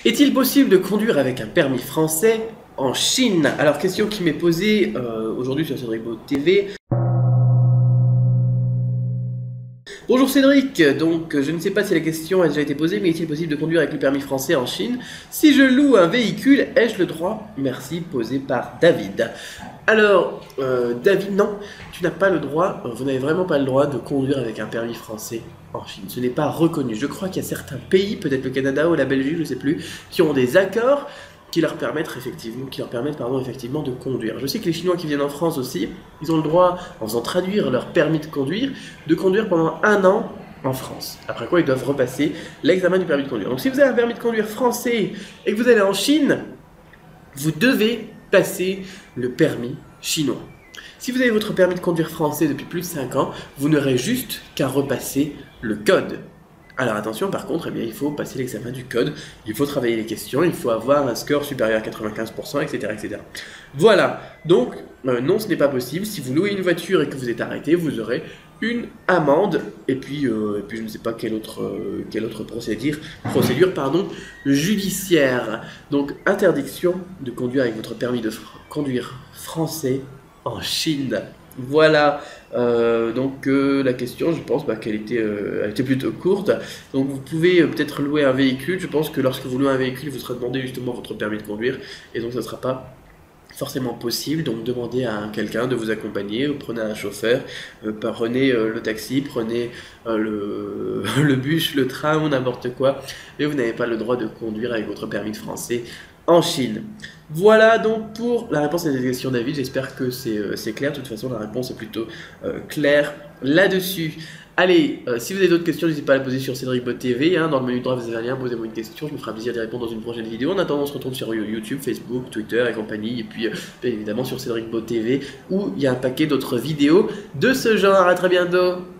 Est-il possible de conduire avec un permis français en Chine? Alors, question qui m'est posée aujourd'hui sur Cédric Beau TV. Bonjour Cédric, donc je ne sais pas si la question a déjà été posée, mais est-il possible de conduire avec le permis français en Chine? Si je loue un véhicule, ai-je le droit? Merci, posé par David. Alors, David, non, tu n'as pas le droit, vous n'avez vraiment pas le droit de conduire avec un permis français en Chine. Ce n'est pas reconnu. Je crois qu'il y a certains pays, peut-être le Canada ou la Belgique, je ne sais plus, qui ont des accords qui leur permettent effectivement de conduire. Je sais que les Chinois qui viennent en France aussi, ils ont le droit, en faisant traduire leur permis de conduire pendant 1 an en France. Après quoi, ils doivent repasser l'examen du permis de conduire. Donc si vous avez un permis de conduire français et que vous allez en Chine, vous devez passer le permis chinois. Si vous avez votre permis de conduire français depuis plus de 5 ans, vous n'aurez juste qu'à repasser le code. Alors attention, par contre, eh bien, il faut passer l'examen du code, il faut travailler les questions, il faut avoir un score supérieur à 95%, etc. etc. Voilà, donc non, ce n'est pas possible. Si vous louez une voiture et que vous êtes arrêté, vous aurez une amende, et puis je ne sais pas quelle autre procédure judiciaire. Donc interdiction de conduire avec votre permis de conduire français en Chine. Voilà, la question, je pense qu'elle était plutôt courte. Donc vous pouvez peut-être louer un véhicule. Je pense que lorsque vous louez un véhicule, vous serez demandé justement votre permis de conduire. Et donc ça ne sera pas forcément possible. Donc demandez à quelqu'un de vous accompagner. Prenez un chauffeur, prenez le taxi, prenez le bus, le train ou n'importe quoi. Mais vous n'avez pas le droit de conduire avec votre permis de français en Chine. Voilà donc pour la réponse à cette question, David. J'espère que c'est clair. De toute façon, la réponse est plutôt claire là-dessus. Allez, si vous avez d'autres questions, n'hésitez pas à la poser sur Cédric Beau TV. Dans le menu droit, vous avez un lien, posez-moi une question. Je me ferai plaisir d'y répondre dans une prochaine vidéo. En attendant, on se retrouve sur YouTube, Facebook, Twitter et compagnie. Et puis, bien évidemment, sur Cédric Beau TV, où il y a un paquet d'autres vidéos de ce genre. À très bientôt.